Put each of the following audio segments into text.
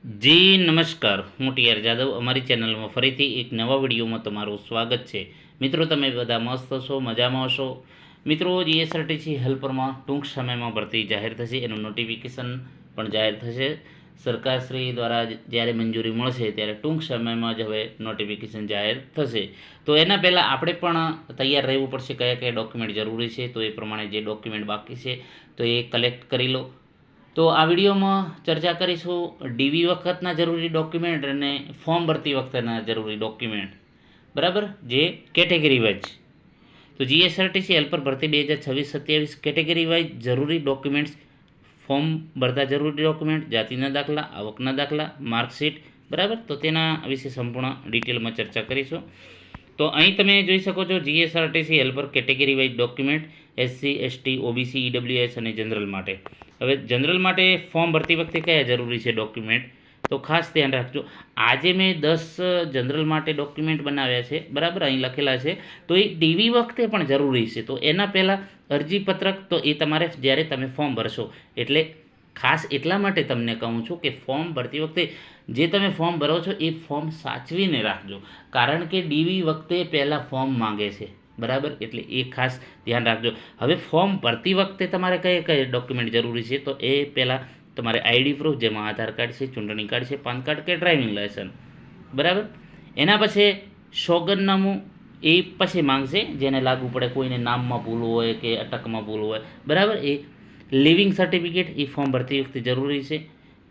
જી નમસ્કાર, હું ટીઆર જાદવ. અમારી ચેનલમાં ફરીથી એક નવા વિડીયોમાં તમારું સ્વાગત છે. મિત્રો, તમે બધા મસ્ત છો, મજામાં હશો? મિત્રો, જીએસઆરટીસી હેલ્પરમાં ટૂંક સમયમાં ભરતી જાહેર થશે, એનું નોટિફિકેશન પણ જાહેર થશે. સરકારશ્રી દ્વારા જ્યારે મંજૂરી મળશે ત્યારે ટૂંક સમયમાં જ હવે નોટિફિકેશન જાહેર થશે. તો એના પહેલાં આપણે પણ તૈયાર રહેવું પડશે. કયા કયા ડોક્યુમેન્ટ જરૂરી છે, તો એ પ્રમાણે જે ડોક્યુમેન્ટ બાકી છે તો એ કલેક્ટ કરી લો. તો આ વિડીયોમાં ચર્ચા કરીશું ડીવી વખતના જરૂરી ડોક્યુમેન્ટ અને ફોર્મ ભરતી વખતના જરૂરી ડોક્યુમેન્ટ, બરાબર, જે કેટેગરી વાઇઝ. તો જીએસઆરટીસી હેલ્પર ભરતી 2026-27 કેટેગરી વાઇઝ જરૂરી ડોક્યુમેન્ટ્સ: ફોર્મ ભરતા જરૂરી ડોક્યુમેન્ટ, જાતિના દાખલા, આવકના દાખલા, માર્કશીટ, બરાબર. તો તેના વિશે સંપૂર્ણ ડિટેલમાં ચર્ચા કરીશું. તો અહીં તમે જોઈ શકો છો GSRTC helper category wise document SC, ST, OBC, EWS અને જનરલ માટે. હવે જનરલ માટે ફોર્મ ભરતી વખતે કયા જરૂરી છે ડોક્યુમેન્ટ, તો ખાસ ધ્યાન રાખજો. આજે મેં 10 જનરલ માટે ડોક્યુમેન્ટ બનાવ્યા છે, બરાબર, અહીં લખેલા છે. તો એ ડીવી વખતે પણ જરૂરી છે. તો એના પહેલાં અરજીપત્રક તો એ તમારે જ્યારે તમે ફોર્મ ભરશો, એટલે ખાસ એટલા માટે તમને કહું છું કે ફોર્મ ભરતી વખતે જે તમે ફોર્મ ભરો છો એ ફોર્મ સાચવીને રાખજો, કારણ કે ડીવી વખતે પહેલાં ફોર્મ માંગે છે, બરાબર. એટલે એ ખાસ ધ્યાન રાખજો. હવે ફોર્મ ભરતી વખતે તમારે કયા કયા ડોક્યુમેન્ટ જરૂરી છે, તો એ પહેલાં તમારે આઈડી પ્રૂફ, જેમાં આધાર કાર્ડ છે, ચૂંટણી કાર્ડ છે, પાન કાર્ડ કે ડ્રાઇવિંગ લાયસન્સ, બરાબર. એના પછી સોગંદનામું એ પછી માંગશે, જેને લાગુ પડે, કોઈને નામમાં ભૂલ હોય કે અટકમાં ભૂલ હોય, બરાબર. એ લિવિંગ સર્ટિફિકેટ એ ફોર્મ ભરતી વખતે જરૂરી છે.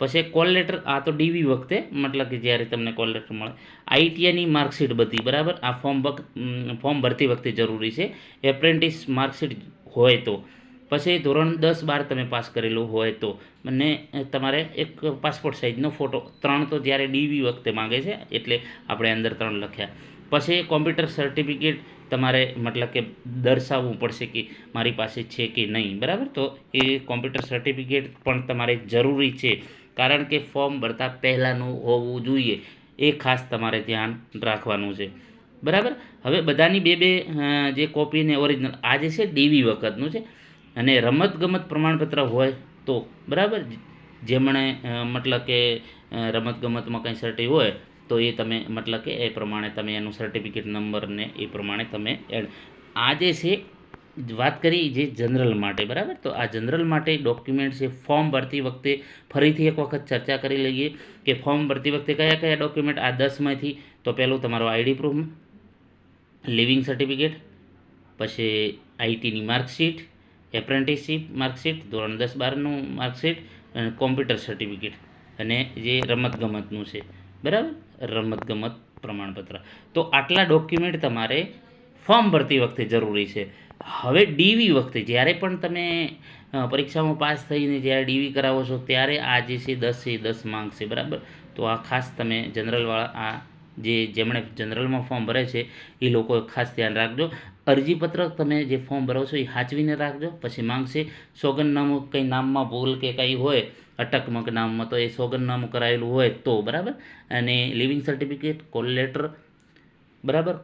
પછી કોલ લેટર, આ તો ડીવી વખતે, મતલબ કે જ્યારે તમને કોલ લેટર મળે. આઈટીઆઈની માર્કશીટ બધી, બરાબર, આ ફોર્મ ભરતી વખતે જરૂરી છે. એપ્રેન્ટિસ માર્કશીટ હોય તો. પછી ધોરણ 10-12 તમે પાસ કરેલું હોય તો. અને તમારે એક પાસપોર્ટ સાઇઝનો ફોટો. 3 તો જ્યારે ડીવી વખતે માંગે છે, એટલે આપણે અંદર 3 લખ્યા. પછી કોમ્પ્યુટર સર્ટિફિકેટ તમારે, મતલબ કે દર્શાવવું પડશે કે મારી પાસે છે કે નહીં, બરાબર. તો એ કોમ્પ્યુટર સર્ટિફિકેટ પણ તમારે જરૂરી છે, કારણ કે ફોર્મ ભરતા પહેલાંનું હોવું જોઈએ. એ ખાસ તમારે ધ્યાન રાખવાનું છે, બરાબર. હવે બધાની બે બે જે કોપી ને ઓરિજિનલ, આ જે છે ડીવી વખતનું છે. અને રમતગમત પ્રમાણપત્ર હોય તો, બરાબર, જેમણે મતલબ કે રમતગમતમાં કંઈ સર્ટી હોય તો એ તમે, મતલબ કે એ પ્રમાણે તમે એનું સર્ટિફિકેટ નંબરને એ પ્રમાણે તમે એડ. આ જે છે વાત કરી જે જનરલ માટે, બરાબર. તો આ જનરલ માટે ડોક્યુમેન્ટ છે. ફોર્મ ભરતી વખતે ફરીથી એક વખત ચર્ચા કરી લઈએ કે ફોર્મ ભરતી વખતે કયા કયા ડોક્યુમેન્ટ. આ 10માંથી તો પહેલું તમારો આઈડી પ્રૂફ, લિવિંગ સર્ટિફિકેટ, પછી આઈટીની માર્કશીટ, એપ્રેન્ટિસશીપ માર્કશીટ, ધોરણ 10-12નું માર્કશીટ અને કોમ્પ્યુટર સર્ટિફિકેટ, અને જે રમતગમતનું છે, બરાબર, રમતગમત પ્રમાણપત્ર. તો આટલા ડોક્યુમેન્ટ તમારે ફોર્મ ભરતી વખતે જરૂરી છે. હવે ડીવી વખતે જ્યારે પણ તમે પરીક્ષામાં પાસ થઈને જ્યારે ડીવી કરાવો છો, ત્યારે આ જે છે 10 છે 10 માંગશે, બરાબર. તો આ ખાસ તમે જનરલવાળા, આ જેમણે જનરલમાં ફોર્મ ભરે છે એ લોકો ખાસ ધ્યાન રાખજો. અરજીપત્રક તમે જે ફોર્મ ભરો છો એ સાચવીને રાખજો. પછી માંગશે સોગંદનામું, કંઈ નામમાં ભૂલ કે કંઈ હોય અટકમાં કે નામમાં, તો એ સોગંદનામું કરાયેલું હોય તો, બરાબર. અને લિવિંગ સર્ટિફિકેટ, કોલ લેટર, બરાબર,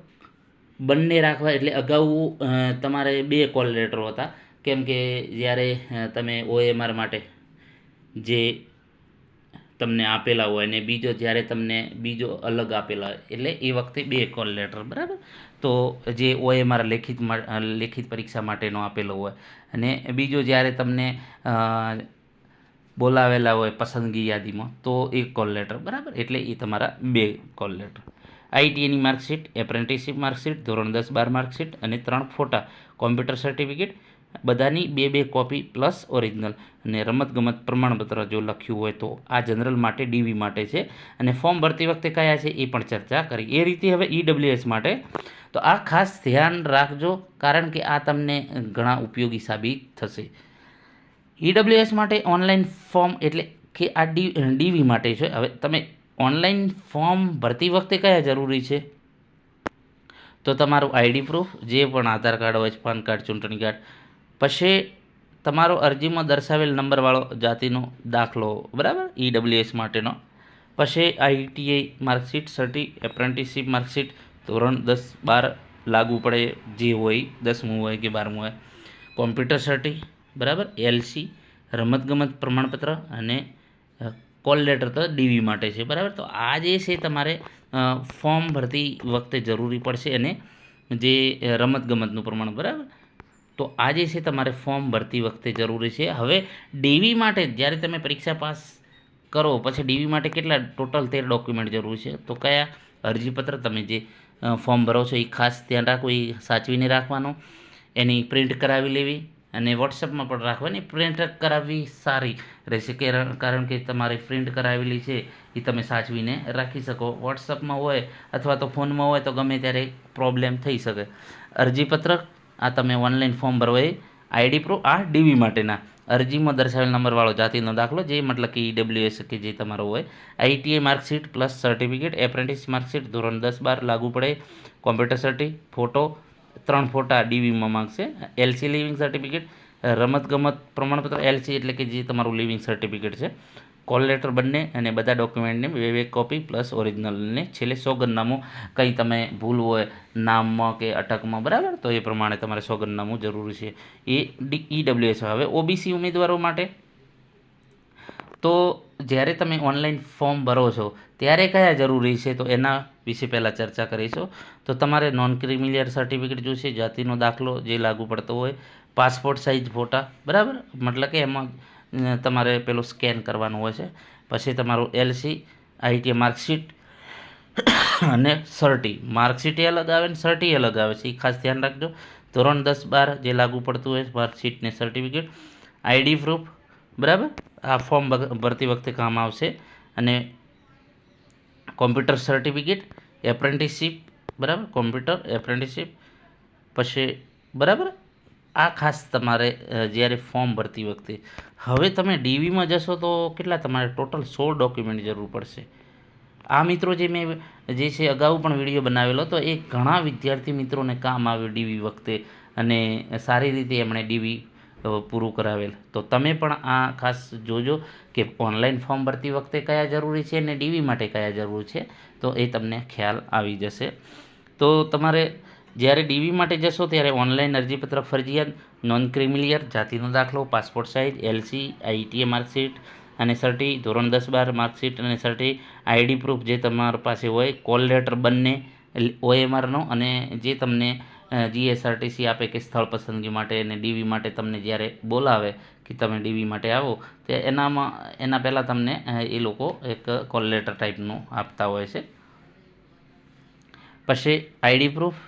બંને રાખવા. એટલે અગાઉ તમારે 2 કોલ લેટરો હતા, કેમ કે જ્યારે તમે ઓએમઆર માટે જે તમને આપેલા હોય ને બીજો જ્યારે તમને બીજો અલગ આપેલા હોય, એટલે એ વખતે 2 કોલ લેટર, બરાબર. તો જે ઓએમઆર લેખિત પરીક્ષા માટેનો આપેલો હોય, અને બીજો જ્યારે તમને બોલાવેલા હોય પસંદગી યાદીમાં, તો 1 કોલ લેટર, બરાબર. એટલે એ તમારા 2 કોલ લેટર. આઈટીઆઈની માર્કશીટ, એપ્રેન્ટિસશીપ માર્કશીટ, ધોરણ 10-12 માર્કશીટ અને 3 ફોટા, કોમ્પ્યુટર સર્ટિફિકેટ, બધાની 2 કોપી પ્લસ ઓરિજિનલ. અને રમતગમત પ્રમાણપત્ર જો લખ્યું હોય તો. આ જનરલ માટે ડીવી માટે છે. અને ફોર્મ ભરતી વખતે કયા છે એ પણ ચર્ચા કરી. એ રીતે હવે ઈડબ્લ્યુએસ માટે, તો આ ખાસ ધ્યાન રાખજો, કારણ કે આ તમને ઘણા ઉપયોગી સાબિત થશે. ઈડબ્લ્યુએસ માટે ઓનલાઈન ફોર્મ, એટલે કે આ ડીવી માટે છે. હવે તમે ઓનલાઈન ફોર્મ ભરતી વખતે કયા જરૂરી છે, તો તમારું આઈડી પ્રૂફ, જે પણ આધાર કાર્ડ હોય, પાન કાર્ડ, ચૂંટણી કાર્ડ. પછી તમારો અરજીમાં દર્શાવેલ નંબરવાળો જાતિનો દાખલો, બરાબર, ઈડબ્લ્યુએસ માટેનો. પછી આઈટીઆઈ માર્કશીટ, એપ્રેન્ટિસશીપ માર્કશીટ, ધોરણ 10-12 લાગુ પડે જે હોય, 10મું હોય કે 12મું હોય. કોમ્પ્યુટર સર્ટી, બરાબર, એલસી, રમતગમત પ્રમાણપત્ર અને કોલ લેટર તો ડીવી માટે છે, બરાબર. તો આ જે છે તમારે ફોર્મ ભરતી વખતે જરૂરી પડશે, અને જે રમતગમતનું પ્રમાણ, બરાબર. તો આ જે છે તમારે ફોર્મ ભરતી વખતે જરૂરી છે. હવે ડીવી માટે જ્યારે તમે પરીક્ષા પાસ કરો પછી ડીવી માટે કેટલા ટોટલ 13 ડોક્યુમેન્ટ જરૂરી છે. તો કયા? અરજીપત્ર, તમે જે ફોર્મ ભરો છો એ ખાસ ધ્યાન રાખવું, એ સાચવીને રાખવાનું, એની પ્રિન્ટ કરાવી લેવી, અને વોટ્સઅપમાં પણ રાખવાની. પ્રિન્ટ કરાવવી સારી રહેશે, કારણ કે તમારે પ્રિન્ટ કરાવેલી છે એ તમે સાચવીને રાખી શકો. વોટ્સઅપમાં હોય અથવા તો ફોનમાં હોય તો ગમે ત્યારે પ્રોબ્લેમ થઈ શકે. અરજીપત્રક, આ તમે ઓનલાઈન ફોર્મ ભરવા એ આઈડી પ્રૂફ, આ ડીવી માટેના અરજીમાં દર્શાવેલ નંબરવાળો જાતિનો દાખલો, જે મતલબ કે ઈડબ્લ્યુએસ કે જે તમારો હોય, ITI marksheet plus certificate, apprentice marksheet ધોરણ 10-12 લાગુ પડે, કોમ્પ્યુટર સર્ટી, ફોટો, 3 ફોટા ડીવીમાં માંગશે, એલસી લિવિંગ સર્ટિફિકેટ, રમતગમત પ્રમાણપત્ર, એલસી એટલે કે જે તમારું લિવિંગ સર્ટિફિકેટ છે, કોલ લેટર બંને, અને બધા ડોક્યુમેન્ટની બે કોપી પ્લસ ઓરિજિનલને છેલ્લે સોગંદનામું. કંઈ તમે ભૂલ હોય નામમાં કે અટકમાં, બરાબર, તો એ પ્રમાણે તમારે સોગંદનામું જરૂરી છે. એ ઈડબ્લ્યુએસ. હવે ઓબીસી ઉમેદવારો માટે તો જ્યારે તમે ઓનલાઈન ફોર્મ ભરો છો ત્યારે કયા જરૂરી છે, તો એના વિશે પહેલાં ચર્ચા કરીશું. તો તમારે નોન ક્રિમિલિયર સર્ટિફિકેટ જોઈશે, જાતિનો દાખલો જે લાગુ પડતો હોય, પાસપોર્ટ સાઇઝ ફોટા, બરાબર, મતલબ કે એમાં તમારે પેલું સ્કેન કરવાનું હોય છે. પછી તમારું એલસી, આઈટી માર્કશીટ અને સર્ટી. માર્કશીટ અલગ આવે ને સર્ટી અલગ આવે છે, એ ખાસ ધ્યાન રાખજો. ધોરણ 10-12 જે લાગુ પડતું હોય, માર્કશીટ ને સર્ટિફિકેટ, આઈડી પ્રૂફ, બરાબર, આ ફોર્મ ભરતી વખતે કામ આવશે. અને કોમ્પ્યુટર સર્ટિફિકેટ, એપ્રેન્ટિસશીપ, બરાબર, કોમ્પ્યુટર એપ્રેન્ટિસશીપ પછી, બરાબર. આ ખાસ તમારે જ્યારે ફોર્મ ભરતી વખતે. હવે તમે ડીવીમાં જશો તો કેટલા તમારે ટોટલ 16 ડોક્યુમેન્ટ જરૂર પડશે. આ મિત્રો જે મેં જે છે અગાઉ પણ વિડીયો બનાવેલો, તો એ ઘણા વિદ્યાર્થી મિત્રોને કામ આવ્યો ડીવી વખતે, અને સારી રીતે એમણે ડીવી પૂરું કરાવેલ. તો તમે પણ આ ખાસ જોજો કે ઓનલાઈન ફોર્મ ભરતી વખતે કયા જરૂરી છે અને ડીવી માટે કયા જરૂર છે, તો એ તમને ખ્યાલ આવી જશે. તો તમારે જ્યારે ડીવી માટે જશો ત્યારે ઓનલાઈન અરજીપત્ર ફરજિયાત, નોન ક્રિમિલિયર, જાતિનો દાખલો, passport size, LC, ITI marksheet અને સર્ટી, ધોરણ 10-12 માર્કશીટ અને સર્ટી, આઈડી પ્રૂફ જે તમારી પાસે હોય, કોલ લેટર બંને ઓએમઆરનો, અને જે તમને જીએસઆરટીસી આપે કે સ્થળ પસંદગી માટે અને ડીવી માટે તમને જ્યારે બોલાવે કે તમે ડીવી માટે આવો, તે એના પહેલાં તમને એ લોકો એક કોલ લેટર ટાઈપનું આપતા હોય છે. પછી આઈડી પ્રૂફ,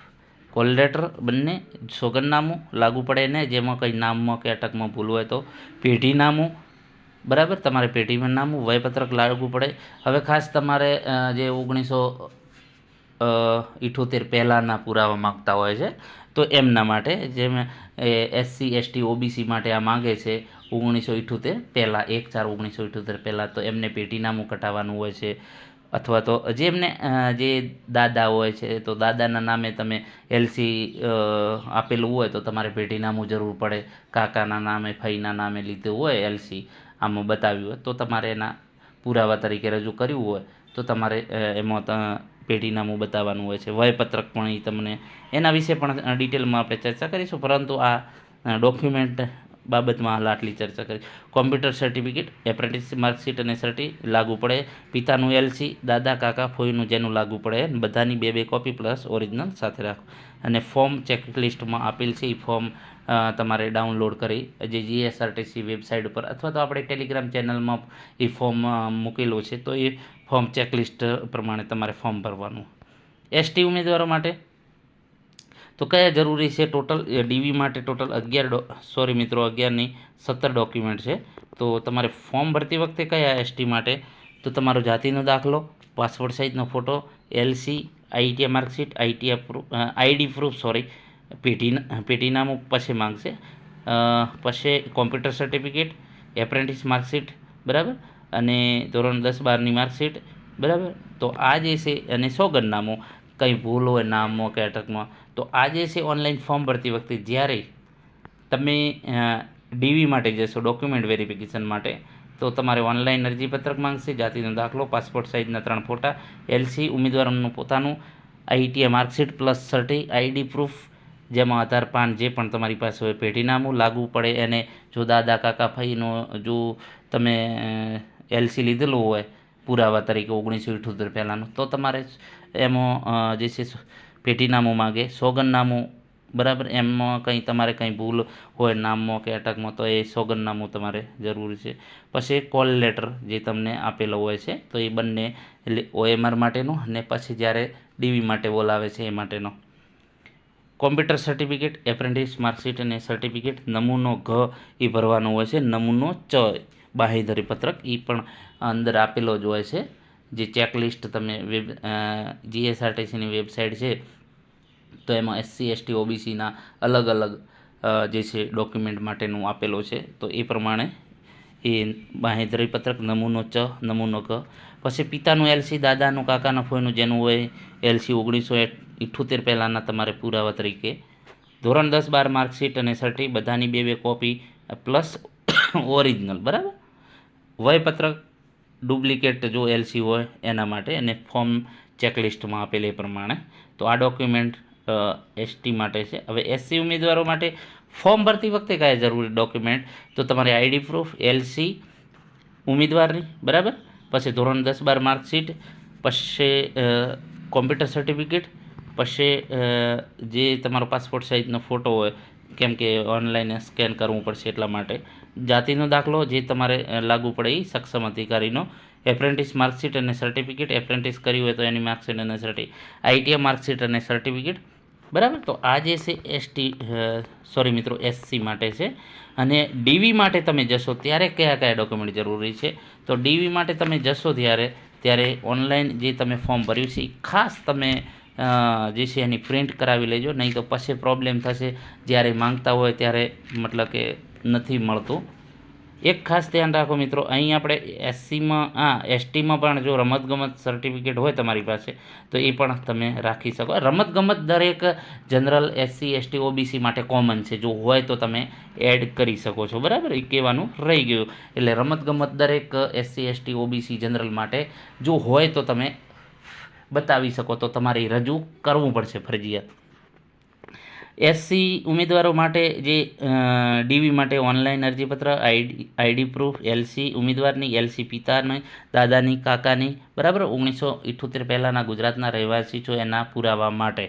કોલ લેટર બંને, સોગંદનામું લાગુ પડે ને જેમાં કંઈ નામમાં કે અટકમાં ભૂલ હોય તો પેઢીનામું, બરાબર, તમારે પેઢીમાં નામું, વયપત્રક લાગુ પડે. હવે ખાસ તમારે જે 1978 પહેલાંના પુરાવા માગતા હોય છે, તો એમના માટે જેમ એસસી એસટી ઓબીસી માટે આ માગે છે 1978 પહેલાં, 1/4/1978 પહેલાં, તો એમને પેઢીનામું કટાવવાનું હોય છે. અથવા તો જેમને જે દાદા હોય છે, તો દાદાના નામે તમે એલસી આપેલું હોય તો તમારે પેઢીનામું જરૂર પડે. કાકાના નામે, ફઈના નામે લીધું હોય એલસી, આમાં બતાવ્યું હોય તો તમારે એના પુરાવા તરીકે રજૂ કર્યું હોય તો તમારે એમાં પેઢીનામું બતાવવાનું હોય છે. વયપત્રક પણ એ તમને, એના વિશે પણ ડિટેલમાં આપણે ચર્ચા કરીશું, પરંતુ આ ડોક્યુમેન્ટ બાબતમાં હાલ આટલી ચર્ચા કરી. કોમ્પ્યુટર સર્ટિફિકેટ, એપ્રેન્ટિસ માર્કશીટ અને સર્ટી લાગુ પડે, પિતાનું એલસી, દાદા કાકા ફોઈનું જેનું લાગુ પડે, બધાની બે કોપી પ્લસ ઓરિજિનલ સાથે રાખો. અને ફોર્મ ચેકલિસ્ટમાં આપેલ છે, એ ફોર્મ તમારે ડાઉનલોડ કરી જે જીએસઆરટીસી વેબસાઇટ ઉપર અથવા તો આપણે ટેલિગ્રામ ચેનલમાં એ ફોર્મ મૂકેલું છે, તો એ ફોર્મ ચેકલિસ્ટ પ્રમાણે તમારે ફોર્મ ભરવાનું. એસટી ઉમેદવારો માટે તો કયા જરૂરી છે? ટોટલ ડીવી માટે ટોટલ 11 નહીં 17 ડોક્યુમેન્ટ છે. તો તમારે ફોર્મ ભરતી વખતે કયા એસટી માટે? તો તમારો જાતિનો દાખલો, પાસપોર્ટ સાઇઝનો photo, LC, ITI marksheet, ID proof, પેઢીનામું પછી માંગશે. પછી કોમ્પ્યુટર સર્ટિફિકેટ, એપ્રેન્ટિસ માર્કશીટ, બરાબર, અને ધોરણ 10-12ની માર્કશીટ, બરાબર. તો આ જે છે, અને સોગંદનામું, કંઈ ભૂલ હોય નામમાં કે અટકમાં. તો આ જે છે ઓનલાઈન ફોર્મ ભરતી વખતે જ્યારે તમે ડીવી માટે જશો ડોક્યુમેન્ટ વેરિફિકેશન માટે, તો તમારે ઓનલાઈન અરજીપત્રક માંગશે, જાતિનો દાખલો, પાસપોર્ટ સાઇઝના 3 ફોટા, એલસી, ઉમેદવારનું પોતાનું, આઈટીઆઈ માર્કશીટ પ્લસ સર્ટી, આઈડી પ્રૂફ જેમાં આધાર પાન જે પણ તમારી પાસે હોય, પેઢીનામું લાગુ પડે, અને જો દાદા કાકા ફઈનો જો તમે એલસી લીધેલું હોય પુરાવા તરીકે 1978 પહેલાંનું, તો તમારે એમાં જે છે પેટીનામું માગે, સોગંદનામું, બરાબર. એમાં કંઈ તમારે કંઈ ભૂલ હોય નામમાં કે અટકમાં તો એ સોગંદનામું તમારે જરૂરી છે. પછી કોલ લેટર જે તમને આપેલો હોય છે, તો એ બંને OMR માટેનું, અને પછી જ્યારે ડીવી માટે બોલાવે છે એ માટેનો. કોમ્પ્યુટર સર્ટિફિકેટ, એપ્રેન્ટિસ માર્કશીટ અને સર્ટિફિકેટ. નમૂનો ઘ એ ભરવાનો હોય છે. નમૂનો ચ બાંહેધરી પત્રક એ પણ અંદર આપેલો જ હોય છે. જે ચેકલિસ્ટ તમે GSRTCની વેબસાઇટ છે, તો એમાં SC ST OBCના અલગ અલગ જે છે ડોક્યુમેન્ટ માટેનું આપેલું છે, તો એ પ્રમાણે એ બાંહેધરી પત્રક, નમૂનો ચ, નમૂનો ક. પછી પિતાનું LC, દાદાનું, કાકાના, ફોઈનું જેનું હોય LC 1978 પહેલાંના તમારે પુરાવા તરીકે. ધોરણ 10-12 માર્કશીટ અને સર્ટી બધાની 2 કોપી પ્લસ ઓરિજિનલ, બરાબર. વયપત્રક ડુપ્લિકેટ જો LC હોય એના માટે, અને ફોર્મ ચેકલિસ્ટમાં આપેલ એ પ્રમાણે. તો આ ડોક્યુમેન્ટ ST માટે છે. હવે SC ઉમેદવારો માટે ફોર્મ ભરતી વખતે કાંઈ જરૂરી ડોક્યુમેન્ટ, તો તમારે ID પ્રૂફ, LC ઉમેદવારની, બરાબર. પછી ધોરણ 10-12 માર્કશીટ, પછી કોમ્પ્યુટર સર્ટિફિકેટ, પછી જે તમારો પાસપોર્ટ સાઇઝનો ફોટો હોય, કેમ કે ઓનલાઈન સ્કેન કરવું પડશે એટલા માટે. જાતિનો દાખલો જે તમારે લાગુ પડે એ સક્ષમ અધિકારીનો. એપ્રેન્ટિસ માર્કશીટ અને સર્ટિફિકેટ, એપ્રેન્ટિસ કર્યું હોય તો એની માર્કશીટ અને ITI માર્કશીટ અને સર્ટિફિકેટ, બરાબર. તો આ જે છે SC માટે છે. અને ડીવી માટે તમે જશો ત્યારે કયા કયા ડોક્યુમેન્ટ જરૂરી છે, તો ડીવી માટે તમે જશો ત્યારે ઓનલાઈન જે તમે ફોર્મ ભર્યું છે એ ખાસ તમે જે છે એની પ્રિન્ટ કરાવી લેજો, નહીં તો પછી પ્રોબ્લેમ થશે જ્યારે માંગતા હોય ત્યારે, મતલબ કે નથી મળતું. એક ખાસ ધ્યાન રાખો મિત્રો, અહીં આપણે STમાં પણ જો રમતગમત સર્ટિફિકેટ હોય તમારી પાસે, તો એ પણ તમે રાખી શકો. રમતગમત દરેક જનરલ SC ST OBC માટે કોમન છે, જો હોય તો તમે એડ કરી શકો છો, બરાબર. એ કહેવાનું રહી ગયું. એટલે રમતગમત દરેક SC ST OBC જનરલ માટે જો હોય તો તમે બતાવી શકો, તો તમારે રજૂ કરવું પડશે ફરજિયાત. SC ઉમેદવારો માટે જે ડીવી માટે ઓનલાઈન અરજીપત્ર, ID પ્રૂફ, LC ઉમેદવારની, LC પિતાની, દાદાની, કાકાની, બરાબર. 1978 પહેલાંના ગુજરાતના રહેવાસી છો એના પુરાવા માટે.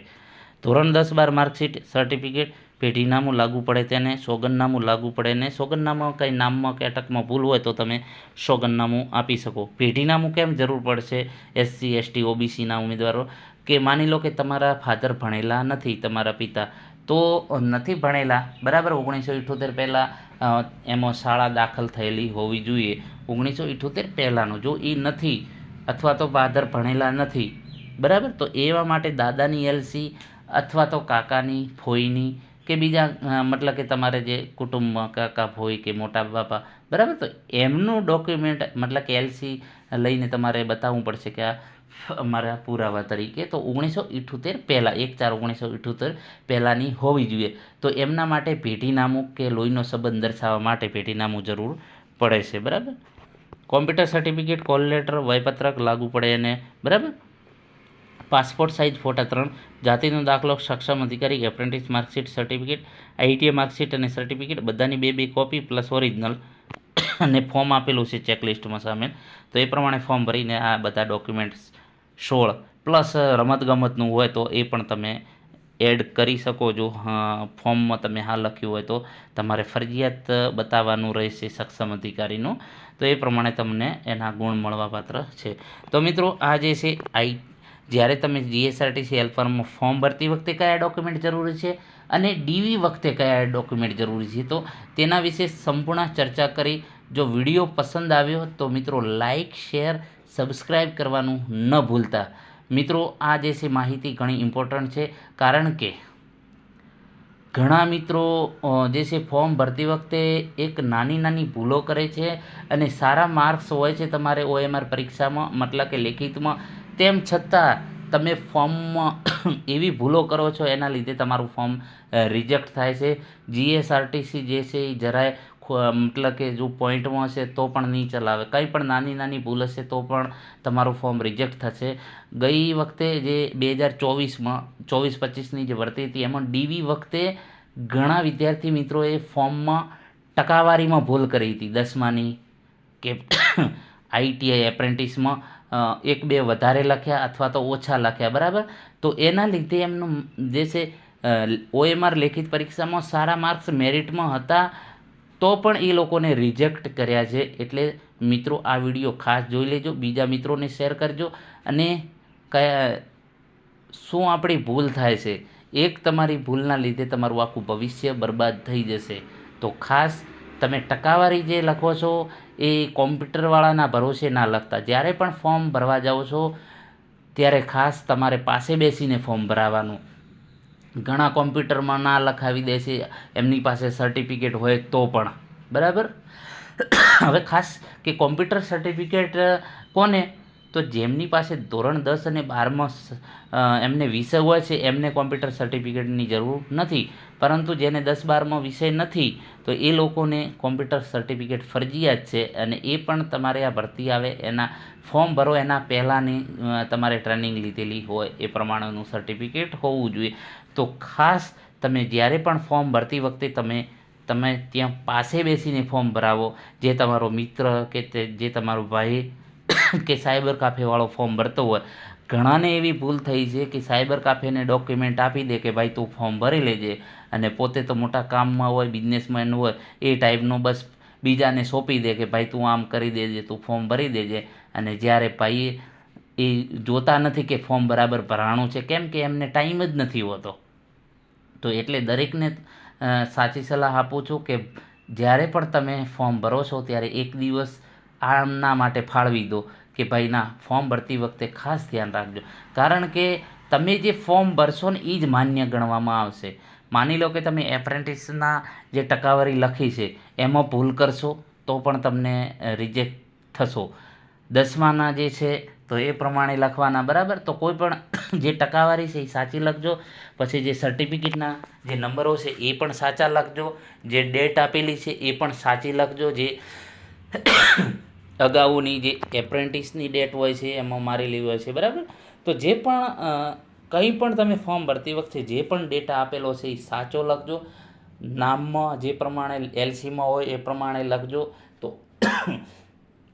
ધોરણ 10-12 માર્કશીટ, સર્ટિફિકેટ, પેઢીનામું લાગુ પડે તેને, સોગંદનામું લાગુ પડે ને, સોગંદનામું કંઈ નામમાં કે અટકમાં ભૂલ હોય તો તમે સોગંદનામું આપી શકો. પેઢીનામું કેમ જરૂર પડશે SC ST OBCના ઉમેદવારો, કે માની લો કે તમારા ફાધર ભણેલા નથી, તમારા પિતા તો નથી ભણેલા, બરાબર. 1978 પહેલાં એમાં શાળા દાખલ થયેલી હોવી જોઈએ, 1978 પહેલાંનું. જો એ નથી, અથવા તો ફાધર ભણેલા નથી, બરાબર, તો એવા માટે દાદાની LC અથવા તો કાકાની, ફોઈની, કે બીજા મતલબ કે તમારે જે કુટુંબમાં કાકા, ફોઈ કે મોટા બાપા, બરાબર, તો એમનું ડોક્યુમેન્ટ મતલબ કે LC લઈને તમારે બતાવવું પડશે કે આ અમારા પુરાવા તરીકે, તો 1978 પહેલાં 1/4/1978 પહેલાંની હોવી જોઈએ. તો એમના માટે પેઢીનામું કે લોહીનો સંબંધ દર્શાવવા માટે પેઢીનામું જરૂર પડે છે, બરાબર. કોમ્પ્યુટર સર્ટિફિકેટ, કોલ લેટર, વયપત્રક લાગુ પડે એને, બરાબર. પાસપોર્ટ સાઇઝ ફોટા 3, જાતિનો દાખલો, સક્ષમ અધિકારી, apprentice marksheet, certificate, ITI marksheet અને સર્ટિફિકેટ બધાની 2 કોપી પ્લસ ઓરિજિનલ. અને ફોર્મ આપેલું છે ચેકલિસ્ટમાં સામેલ, તો એ પ્રમાણે ફોર્મ ભરીને આ બધા ડોક્યુમેન્ટ્સ 16 પ્લસ રમતગમતનું હોય તો એ પણ તમે એડ કરી શકો. જો ફોર્મમાં તમે લખ્યું હોય તો તમારે ફરજિયાત બતાવવાનું રહેશે સક્ષમ અધિકારીનું, તો એ પ્રમાણે તમને એના ગુણ મળવાપાત્ર છે. તો મિત્રો આ જે છે જ્યારે તમે GSRTC હેલ્પરમાં ફોર્મ ભરતી વખતે કયા ડોક્યુમેન્ટ જરૂરી છે અને ડીવી વખતે કયા ડોક્યુમેન્ટ જરૂરી છે, તો તેના વિશે સંપૂર્ણ ચર્ચા કરી. જો વિડીયો પસંદ આવ્યો તો મિત્રો લાઈક, શેર, સબસ્ક્રાઈબ કરવાનું ન ભૂલતા. મિત્રો આ જે છે માહિતી ઘણી ઇમ્પોર્ટન્ટ છે, કારણ કે ઘણા મિત્રો જે છે ફોર્મ ભરતી વખતે એક નાની ભૂલો કરે છે, અને સારા માર્ક્સ હોય છે તમારે OMR પરીક્ષામાં, મતલબ કે લેખિતમાં, તેમ છતાં તમે ફોર્મમાં એવી ભૂલો કરો છો, એના લીધે તમારું ફોર્મ રિજેક્ટ થાય છે. GSRTC જે છે એ જરાય મતલબ કે જો પોઈન્ટમાં હશે તો પણ નહીં ચલાવે, કંઈ પણ નાની ભૂલ હશે તો પણ તમારું ફોર્મ રિજેક્ટ થશે. ગઈ વખતે જે 2024માં 24-25ની જે ભરતી હતી એમાં ડીવી વખતે ઘણા વિદ્યાર્થી મિત્રોએ ફોર્મમાં ટકાવારીમાં ભૂલ કરી હતી, 10માની કે ITI એપ્રેન્ટિસમાં 1-2 વધારે લખ્યા અથવા તો ઓછા લખ્યા, બરાબર. તો એના લીધે એમનું જે છે OMR લેખિત પરીક્ષામાં સારા માર્ક્સ મેરિટમાં હતા, તો પણ એ લોકોને રિજેક્ટ કર્યા છે. એટલે મિત્રો આ વિડીયો ખાસ જોઈ લેજો, બીજા મિત્રોને શેર કરજો. અને શું આપણી ભૂલ થાય છે, એક તમારી ભૂલના લીધે તમારું આખું ભવિષ્ય બરબાદ થઈ જશે. તો ખાસ તમે ટકાવારી જે લખો છો એ કોમ્પ્યુટરવાળાના ભરોસે ના લખતા. જ્યારે પણ ફોર્મ ભરવા જાઓ છો ત્યારે ખાસ તમારે પાસે બેસીને ફોર્મ ભરાવાનું. ઘણા કોમ્પ્યુટરમાં ના લખાવી દે છે, એમની પાસે સર્ટિફિકેટ હોય તો પણ, બરાબર. હવે ખાસ કે કોમ્પ્યુટર સર્ટિફિકેટ કોને, તો જેમની પાસે ધોરણ 10 અને 12માં એમને વિષય હોય છે એમને કોમ્પ્યુટર સર્ટિફિકેટની જરૂર નથી. પરંતુ જેને 10-12માં વિષય નથી તો એ લોકોને કોમ્પ્યુટર સર્ટિફિકેટ ફરજિયાત છે. અને એ પણ તમારે આ ભરતી આવે એના ફોર્મ ભરો એના પહેલાંની તમારે ટ્રેનિંગ લીધેલી હોય એ પ્રમાણેનું સર્ટિફિકેટ હોવું જોઈએ. તો ખાસ તમે જ્યારે પણ ફોર્મ ભરતી વખતે તમે ત્યાં પાસે બેસીને ફોર્મ ભરાવો. જે તમારો મિત્ર કે જે તમારો ભાઈ કે સાયબર કાફેવાળો ફોર્મ ભરતો હોય, ઘણાને એવી ભૂલ થઈ છે કે સાયબર કાફેને ડોક્યુમેન્ટ આપી દે કે ભાઈ તું ફોર્મ ભરી લેજે, અને પોતે તો મોટા કામમાં હોય, બિઝનેસમેન હોય, એ ટાઈપનું બસ બીજાને સોંપી દે કે ભાઈ તું આમ કરી દેજે, તું ફોર્મ ભરી દેજે. અને જ્યારે ભાઈ એ જોતા નથી કે ફોર્મ બરાબર ભરાણું છે, કેમ કે એમને ટાઈમ જ નથી હોતો. તો એટલે દરેકને સાચી સલાહ આપું છું કે જ્યારે પણ તમે ફોર્મ ભરો છો ત્યારે એક દિવસ આમના માટે ફાળવી દો કે ભાઈ ના, ફોર્મ ભરતી વખતે ખાસ ધ્યાન રાખજો. કારણ કે તમે જે ફોર્મ ભરશો ને એ જ માન્ય ગણવામાં આવશે. માની લો કે તમે એપ્રેન્ટિસના જે ટકાવારી લખી છે એમાં ભૂલ કરશો તો પણ તમને રિજેક્ટ થશો. 10માના જે છે તો એ પ્રમાણે લખવાના, બરાબર. તો કોઈ પણ જે ટકાવારી છે એ સાચી લખજો. પછી જે સર્ટિફિકેટના જે નંબરો છે એ પણ સાચા લખજો. જે ડેટ આપેલી છે એ પણ સાચી લખજો. જે અગાઉની જે એપ્રેન્ટિસની ડેટ હોય છે એમાં મારેલી હોય છે, બરાબર. તો જે પણ કંઈ પણ તમે ફોર્મ ભરતી વખતે જે પણ ડેટા આપેલો છે એ સાચો લખજો. નામમાં જે પ્રમાણે LCમાં હોય એ પ્રમાણે લખજો. તો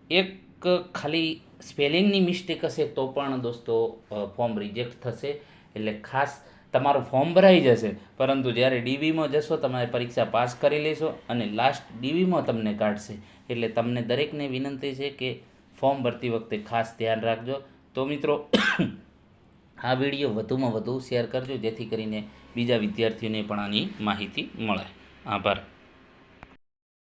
એક ખાલી સ્પેલિંગની મિસ્ટેક હશે તો પણ દોસ્તો ફોર્મ રિજેક્ટ થશે. એટલે ખાસ તમારું ફોર્મ ભરાઈ જશે, પરંતુ જ્યારે DBમાં જશો તમારે પરીક્ષા પાસ કરી લેશો અને લાસ્ટ DBમાં તમને કાઢશે. એટલે તમને દરેકને વિનંતી છે કે ફોર્મ ભરતી વખતે ખાસ ધ્યાન રાખજો. તો મિત્રો આ વિડીયો વધુમાં વધુ શેર કરજો જેથી કરીને બીજા વિદ્યાર્થીઓને પણ આની માહિતી મળે. આભાર.